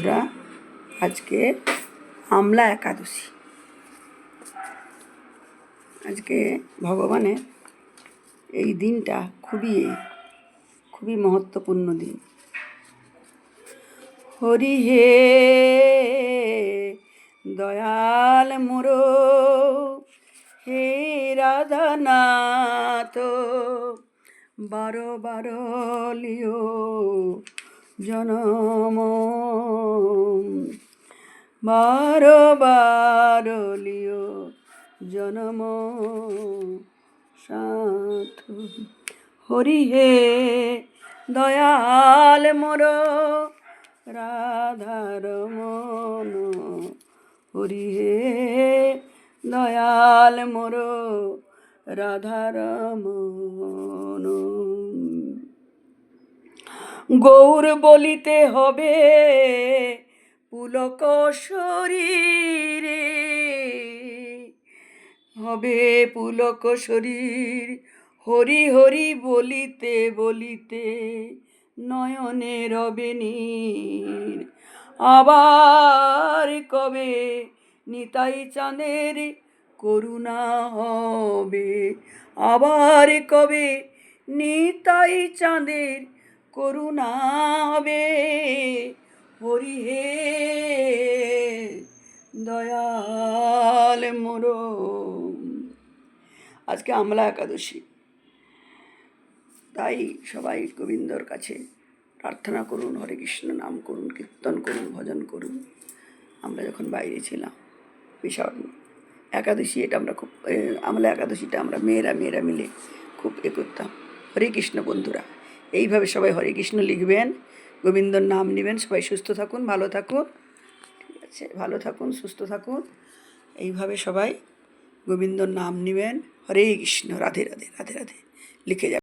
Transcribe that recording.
বন্ধুরা, আজকে আমলা একাদশী। আজকে ভগবানের এই দিনটা খুবই মহত্বপূর্ণ দিন। হরি হে দয়াল মোরো, হে রাধানাথ, বারো বারো লিও জনম, বারো বারো লিও জনম সাধু। হরি হে দয়াল মোর রাধার মন, হরি হে দয়াল মোর রাধার মন। গৌর বলিতে হবে পুলক শরীরে, হবে পুলক শরীর। হরি হরি বলিতে বলিতে নয়নে রবে নীর। আবার কবে নিতাই চাঁদের করুণা হবে, আবার কবে নিতাই চাঁদের করুণা হবে। হরি হে দয়াল মোর। আজকে আমলা একাদশী, তাই সবাই গোবিন্দর কাছে প্রার্থনা করুন, হরে কৃষ্ণ নাম করুন, কীর্তন করুন, ভজন করুন। আমরা যখন বাইরে ছিলাম বিশাল একাদশী, এটা আমরা খুব আমলা একাদশীটা আমরা মেয়েরা মিলে খুব করতাম। হরে কৃষ্ণ বন্ধুরা, এইভাবে সবাই হরে কৃষ্ণ লিখবেন, গোবিন্দর নাম নেবেন। সবাই সুস্থ থাকুন, ভালো থাকুন, ঠিক আছে? ভালো থাকুন, সুস্থ থাকুন। এইভাবে সবাই গোবিন্দর নাম নেবেন। হরে কৃষ্ণ, রাধে রাধে, রাধে রাধে লিখে যাবেন।